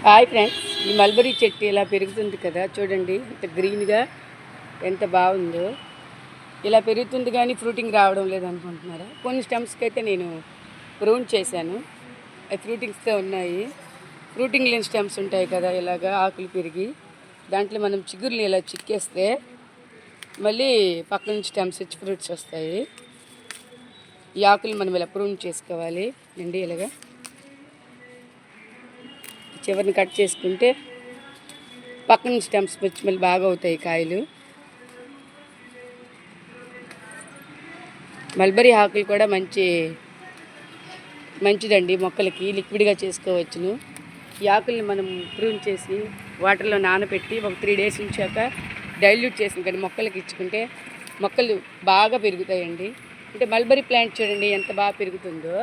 Hi friends, ఈ mulberry చెట్టు ఇలా పెరుగుతుంది కదా, చూడండి ఎంత గ్రీన్గా ఎంత బాగుందో. ఇలా పెరుగుతుంది కానీ ఫ్రూటింగ్ రావడం లేదనుకుంటున్నారా? కొన్ని స్టెమ్స్కి అయితే నేను ప్రూన్ చేశాను, అవి ఫ్రూటింగ్స్తో ఉన్నాయి. ఫ్రూటింగ్ లేని స్టెమ్స్ ఉంటాయి కదా, ఇలాగా ఆకులు పెరిగి దాంట్లో మనం చిగురుని ఇలా చిక్కేస్తే మళ్ళీ పక్క నుంచి స్టెమ్స్ వచ్చి ఫ్రూట్స్ వస్తాయి. ఈ ఆకులు మనం ఇలా ప్రూన్ చేసుకోవాలి అండి. ఇలాగా చివరిని కట్ చేసుకుంటే పక్కన స్టెమ్స్ వచ్చి మళ్ళీ బాగా అవుతాయి కాయలు. మల్బరీ ఆకులు కూడా మంచిదండి, మొక్కలకి లిక్విడ్గా చేసుకోవచ్చును. ఈ ఆకుల్ని మనం ప్రూన్ చేసి వాటర్లో నానబెట్టి ఒక 3 days ఉంచాక డైల్యూట్ చేసిన కానీ మొక్కలకి ఇచ్చుకుంటే మొక్కలు బాగా పెరుగుతాయండి. అంటే మల్బరీ ప్లాంట్ చూడండి ఎంత బాగా పెరుగుతుందో.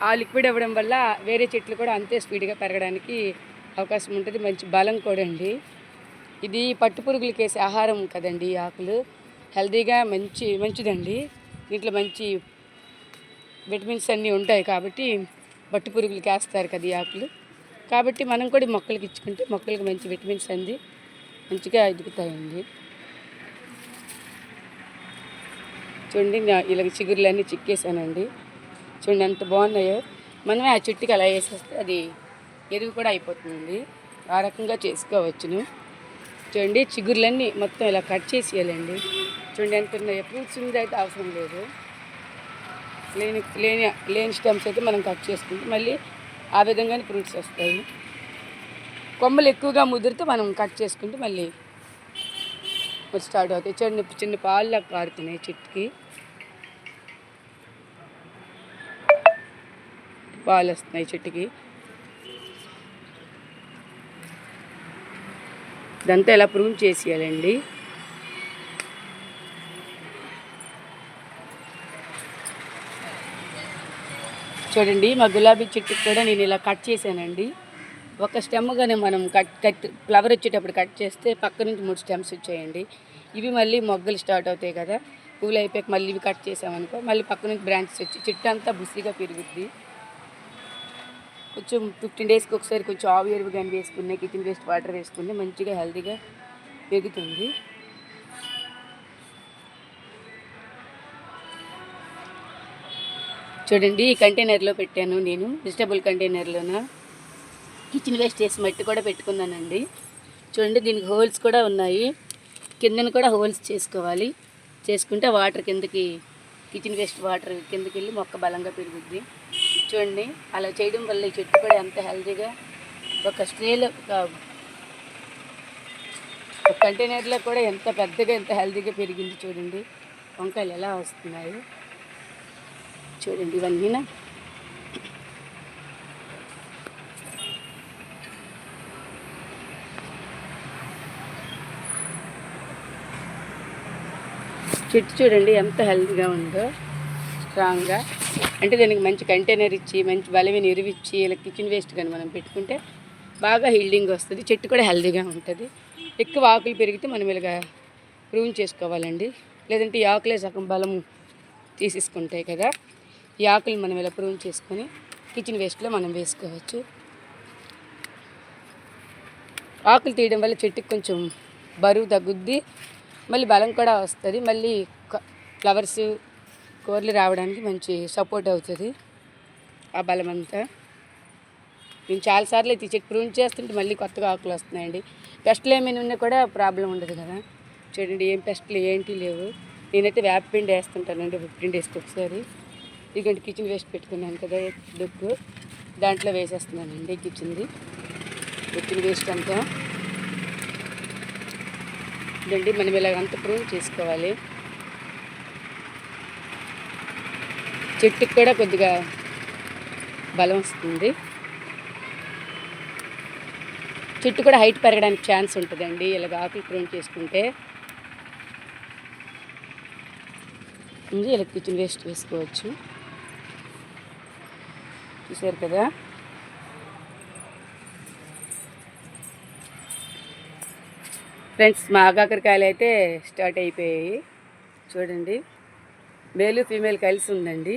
ఆ లిక్విడ్ అవ్వడం వల్ల వేరే చెట్లు కూడా అంతే స్పీడ్గా పెరగడానికి అవకాశం ఉంటుంది. మంచి బలం కూడా అండి. ఇది పట్టుపురుగులకి వేసే ఆహారం కదండి. ఈ ఆకులు హెల్తీగా మంచిదండి. దీంట్లో మంచి విటమిన్స్ అన్నీ ఉంటాయి కాబట్టి పట్టుపురుగులకి వేస్తారు కదా ఈ ఆకులు. కాబట్టి మనం కూడా మొక్కలకి ఇచ్చుకుంటే మొక్కలకి మంచి విటమిన్స్ అంది మంచిగా ఎదుగుతాయండి. చూడండి, ఇలాగ చిగురులన్నీ చిక్కేసానండి. చూడండి ఎంత బాగున్నాయో. మనమే ఆ చెట్టుకి అలా వేసేస్తే అది ఎరువు కూడా అయిపోతుంది. ఆ రకంగా చేసుకోవచ్చును. చూడండి, చిగురులన్నీ మొత్తం ఇలా కట్ చేసేయాలండి. చూడండి ఎంత ఉన్నాయో. ఫ్రూట్స్ ఉంది అయితే అవసరం లేదు. లేని స్టెమ్స్ అయితే మనం కట్ చేసుకుంటే మళ్ళీ ఆ విధంగానే ఫ్రూట్స్ వస్తాయి. కొమ్మలు ఎక్కువగా ముదిరితే మనం కట్ చేసుకుంటే మళ్ళీ స్టార్ట్ అవుతాయి. చూడండి, చిన్న పాలులా కారుతున్నాయి చెట్టుకి. పాలు వస్తున్నాయి చెట్టుకి. ఇదంతా ఇలా ప్రూన్ చేసేయాలండి. చూడండి, మా గులాబీ చెట్టుకి కూడా నేను ఇలా కట్ చేశానండి. ఒక స్టెమ్గానే మనం ఫ్లవర్ వచ్చేటప్పుడు కట్ చేస్తే పక్క నుంచి 3 స్టెమ్స్ వచ్చాయండి. ఇవి మళ్ళీ మొగ్గలు స్టార్ట్ అవుతాయి కదా, పూలు అయిపోయాక మళ్ళీ ఇవి కట్ చేసామనుకో మళ్ళీ పక్క నుంచి బ్రాంచెస్ వచ్చి చెట్టు అంతా బుసిగా పెరుగుద్ది. కొంచెం 15 daysకి ఒకసారి కొంచెం ఆవు ఎరువు కానీ వేసుకునే, కిచెన్ వేస్ట్ వాటర్ వేసుకుని మంచిగా హెల్తీగా పెరుగుతుంది. చూడండి, ఈ కంటైనర్లో పెట్టాను నేను, వెజిటబుల్ కంటైనర్లోన కిచెన్ వేస్ట్ చేసి మట్టి కూడా పెట్టుకున్నానండి. చూడండి, దీనికి హోల్స్ కూడా ఉన్నాయి. కిందన కూడా హోల్స్ చేసుకోవాలి. చేసుకుంటే వాటర్ కిందకి, కిచెన్ వేస్ట్ వాటర్ కిందకి వెళ్ళి మొక్క బలంగా పెరుగుద్ది. చూడండి, అలా చేయడం వల్ల ఈ చెట్టు కూడా ఎంత హెల్తీగా ఒక స్ట్రేలో ఒక కంటైనర్లో కూడా ఎంత పెద్దగా ఎంత హెల్తీగా పెరిగింది. చూడండి వంకాయలు ఎలా వస్తున్నాయి. చూడండి, ఇవన్నీనా చెట్టు చూడండి ఎంత హెల్తీగా ఉందో, స్ట్రాంగ్గా. అంటే దానికి మంచి కంటైనర్ ఇచ్చి మంచి బలమైన ఎరువు ఇచ్చి ఇలా కిచెన్ వేస్ట్ కానీ మనం పెట్టుకుంటే బాగా హీల్డింగ్ వస్తుంది. చెట్టు కూడా హెల్తీగా ఉంటుంది. ఎక్కువ ఆకులు పెరిగితే మనం ఇలాగా ప్రూన్ చేసుకోవాలండి. లేదంటే ఈ ఆకులే సగం బలం తీసేసుకుంటాయి కదా. ఈ ఆకులు మనం ఇలా ప్రూన్ చేసుకొని కిచెన్ వేస్ట్లో మనం వేసుకోవచ్చు. ఆకులు తీయడం వల్ల చెట్టుకి కొంచెం బరువు తగ్గుద్ది, మళ్ళీ బలం కూడా వస్తుంది. మళ్ళీ ఫ్లవర్స్ కూరలు రావడానికి మంచి సపోర్ట్ అవుతుంది ఆ బలం అంతా. నేను చాలాసార్లు అయితే చెట్టు ప్రూన్ చేస్తుంటే మళ్ళీ కొత్తగా ఆకులు వస్తున్నాయండి. పెస్ట్లు ఏమైనా ఉన్నా కూడా ప్రాబ్లం ఉండదు కదా. చూడండి, ఏం పెస్ట్లు ఏంటి లేవు. నేనైతే వేపపిండి వేస్తుంటానండి 15 daysకి ఒకసారి. ఇదిగోండి, కిచెన్ వేస్ట్ పెట్టుకున్నాను కదా డొక్కు, దాంట్లో వేసేస్తున్నానండి కిచెన్ వేస్ట్ అంతా. ఇదండి, మనం ఇలాగంతా ప్రూవ్ చేసుకోవాలి. చెట్టుకి కూడా కొద్దిగా బలం వస్తుంది. చెట్టు కూడా హైట్ పెరగడానికి ఛాన్స్ ఉంటుందండి ఇలాగ ఆకులు ప్రూన్ చేసుకుంటే. ఇలా కిచెన్ వేస్ట్ వేసుకోవచ్చు. చూసారు కదా. ఫ్రెండ్స్, మా ఆగాకరకాయలు అయితే స్టార్ట్ అయిపోయాయి. చూడండి, మేలు ఫీమేల్ కలిసి ఉందండి.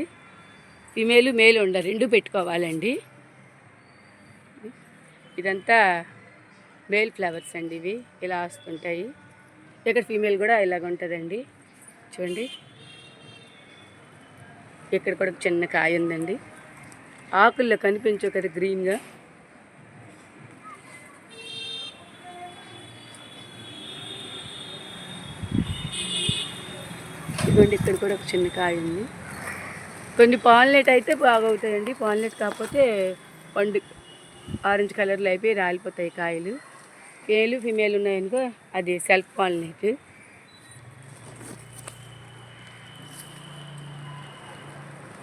ఫీమేలు మేలు ఉండ 2 పెట్టుకోవాలండి. ఇదంతా మేల్ ఫ్లవర్స్ అండి. ఇవి ఇలా వస్తుంటాయి. ఇక్కడ ఫీమేల్ కూడా ఇలాగ ఉంటుందండి. చూడండి, ఇక్కడ కూడా చిన్న కాయ ఉందండి. ఆకుల్లో కనిపించవు కదా గ్రీన్గా. ఇదిగోండి, ఇక్కడ కూడా ఒక చిన్న కాయ ఉంది. కొన్ని పాలినేట్ అయితే బాగా అవుతాయండి. పాలినేట్ కాకపోతే పండు ఆరెంజ్ కలర్లో అయిపోయి రాలిపోతాయి కాయలు. మేలు ఫీమేల్ ఉన్నాయనుకో అది సెల్ఫ్ పాలినేట్.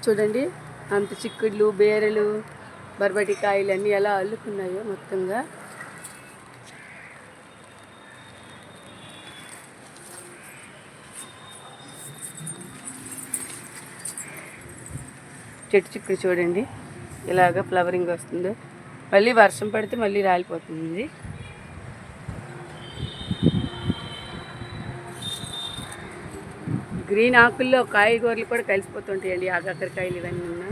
చూడండి, అంత చిక్కుళ్ళు, బేరెలు, బర్బటి కాయలు అన్నీ ఎలా అల్లుకున్నాయో మొత్తంగా. చెట్టు చిక్కుడు చూడండి ఇలాగ ఫ్లవరింగ్ వస్తుందో. మళ్ళీ వర్షం పడితే మళ్ళీ రాలిపోతుంది. గ్రీన్ ఆకుల్లో కాయగూరలు కూడా కలిసిపోతుంటాయండి. ఆకాకరకాయలు ఇవన్నీ ఉన్నా.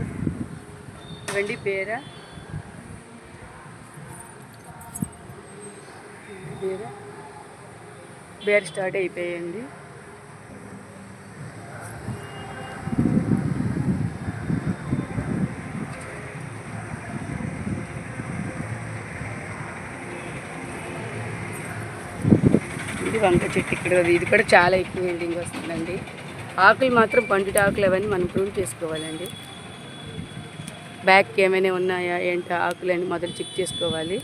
ఇవ్వండి బేర బేర స్టార్ట్ అయిపోయాయండి. ఇది వంక చెట్టు. ఇక్కడ ఇది కూడా చాలా ఎక్కువ ఎండింగ్ వస్తుందండి. ఆకులు మాత్రం పండుట ఆకులు అవన్నీ మనం ప్రూవ్ చేసుకోవాలండి. బ్యాక్కి ఏమైనా ఉన్నాయా ఏంటి ఆకులని మొదలు చెక్ చేసుకోవాలి.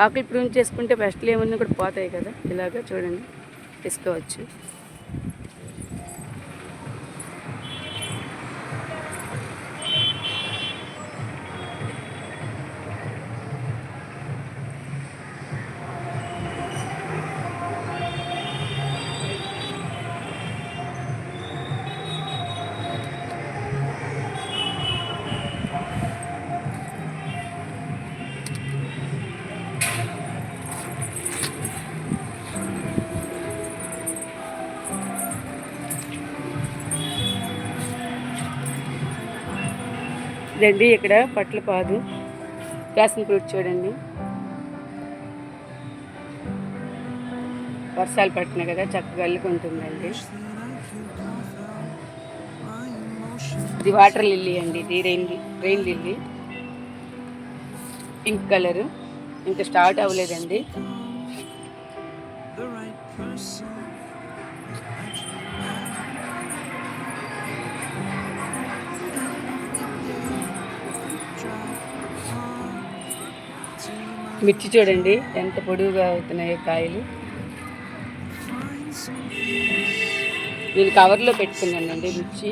ఆకులు ప్రూవ్ చేసుకుంటే పెస్ట్లు ఏమన్నా కూడా పోతాయి కదా. ఇలాగ చూడండి తీసుకోవచ్చు. ఇదండి ఇక్కడ పట్లపాదు ప్యాషన్ ఫ్రూట్ చూడండి. వర్షాలు పట్టినాయి కదా చక్కగా అల్లుకుంటుందండి. ఇది వాటర్ లిల్లీ అండి. ఇది రెయిన్ లిల్లీ పింక్ కలరు. ఇంకా స్టార్ట్ అవ్వలేదండి. మిర్చి చూడండి ఎంత పొడుగుగా అవుతున్నాయో కాయలు. నేను కవర్లో పెట్టుకున్నానండి మిర్చి.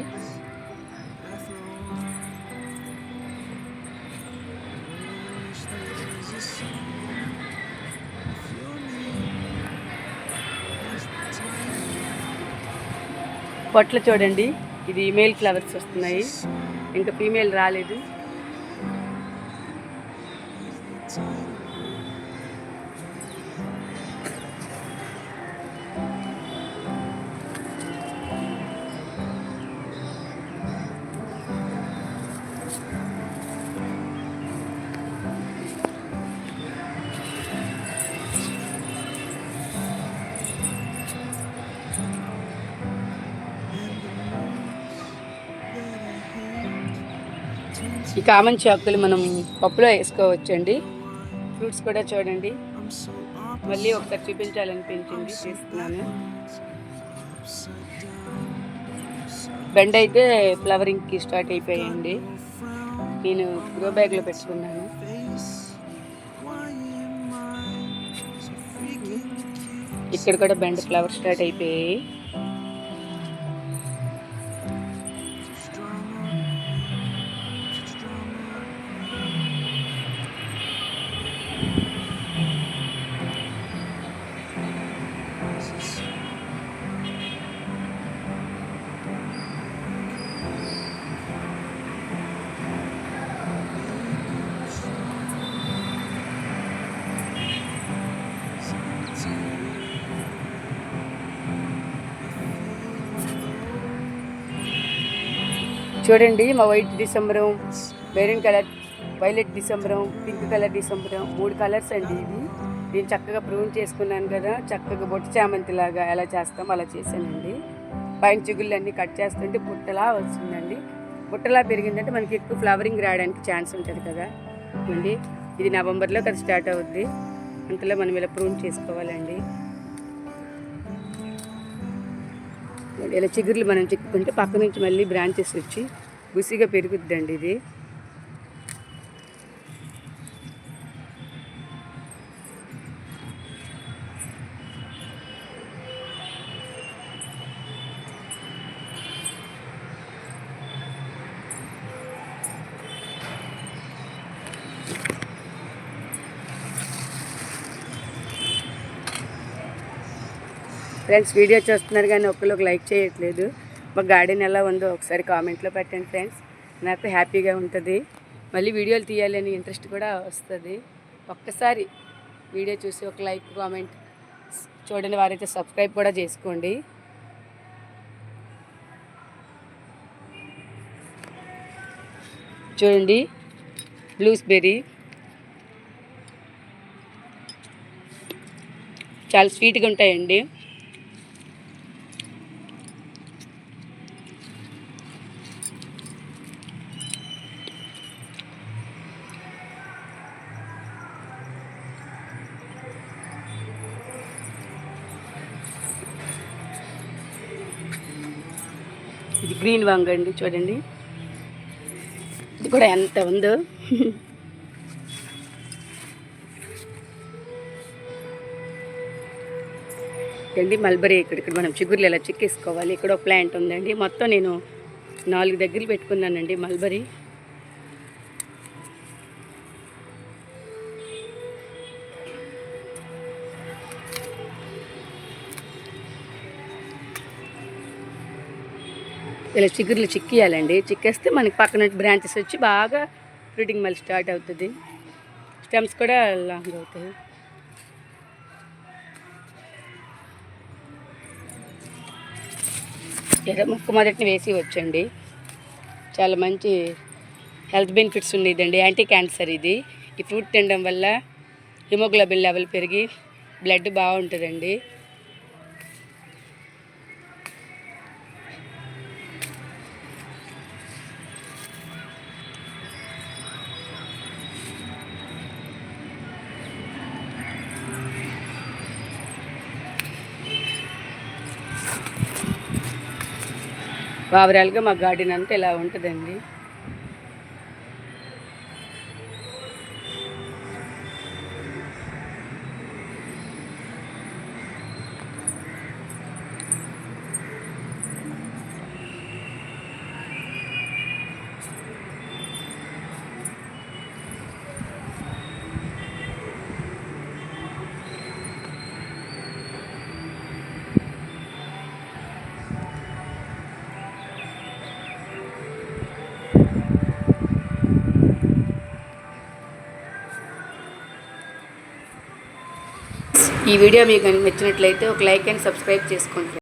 పొట్లు చూడండి, ఇది మేల్ ఫ్లవర్స్ వస్తున్నాయి, ఇంకా ఫీమేల్ రాలేదు. ఈ కామన్ చాకులు మనం పప్పులో వేసుకోవచ్చండి. ఫ్రూట్స్ కూడా చూడండి, మళ్ళీ ఒకసారి చూపించాలనిపించింది చేస్తున్నాను. బెండ అయితే ఫ్లవరింగ్కి స్టార్ట్ అయిపోయాయండి. నేను గ్రో బ్యాగ్లో పెట్టుకున్నాను. ఇక్కడ కూడా బెండ ఫ్లవర్ స్టార్ట్ అయిపోయాయి. చూడండి మా వైట్ డిసెంబరు, మెరూన్ కలర్ వైలెట్ డిసెంబరం, పింక్ కలర్ డిసెంబరం, 3 కలర్స్ అండి ఇవి. నేను చక్కగా ప్రూన్ చేసుకున్నాను కదా, చక్కగా బొట్టు చామంతిలాగా ఎలా చేస్తామో అలా చేశానండి. పైన చిగుళ్ళన్నీ కట్ చేస్తుంటే బుట్టలా వస్తుందండి. బుట్టలా పెరిగిందంటే మనకి ఎక్కువ ఫ్లవరింగ్ రావడానికి ఛాన్స్ ఉంటుంది కదా అండి. ఇది నవంబర్లో కదా స్టార్ట్ అవుద్ది, అంతలో మనం ఇలా ప్రూన్ చేసుకోవాలండి. ఇలా చిగుర్లు మనం చిక్కుకుంటే పక్క నుంచి మళ్ళీ బ్రాంచెస్ వచ్చి గుసిగా పెరుగుద్దండి ఇది. ఫ్రెండ్స్, వీడియో చూస్తున్నారు కానీ ఒక్కరికి లైక్ చేయట్లేదు. మా గార్డెన్ ఎలా ఉందో ఒకసారి కామెంట్లో పెట్టండి ఫ్రెండ్స్. నాకు హ్యాపీగా ఉంటుంది, మళ్ళీ వీడియోలు తీయాలని ఇంట్రెస్ట్ కూడా వస్తుంది. ఒక్కసారి వీడియో చూసి ఒక లైక్ కామెంట్ చూడండి, వారైతే సబ్స్క్రైబ్ కూడా చేసుకోండి. చూడండి, బ్లూస్బెర్రీ చాలా స్వీట్గా ఉంటాయండి. ఇది గ్రీన్ వాంగ్ అండి, చూడండి ఇది కూడా ఎంత ఉందో. అండి మల్బరీ, ఇక్కడ మనం చిగుర్లు ఎలా చిక్కేసుకోవాలి. ఇక్కడ ఒక ప్లాంట్ ఉందండి, మొత్తం నేను 4 దగ్గరలు పెట్టుకున్నానండి మల్బరీ. ఇలా చిగుర్లు చిక్కియాలండి. చిక్కేస్తే మనకి పక్కన బ్రాంచెస్ వచ్చి బాగా ఫ్రూటింగ్ మళ్ళీ స్టార్ట్ అవుతుంది. స్టెమ్స్ కూడా లాంగ్ అవుతాయి. ఎర్ర ముక్క మొదటిని వేసి వచ్చండి, చాలా మంచి హెల్త్ బెనిఫిట్స్ ఉండేదండి. యాంటీ క్యాన్సర్ ఇది. ఈ ఫ్రూట్ తినడం వల్ల హిమోగ్లోబిన్ లెవెల్ పెరిగి బ్లడ్ బాగుంటుందండి. ఓవరాల్గా మా గార్డెన్ అంతా ఇలా ఉంటుందండి. ఈ వీడియో మీకు నచ్చినట్లయితే ఒక లైక్ అండ్ సబ్స్క్రైబ్ చేసుకోండి.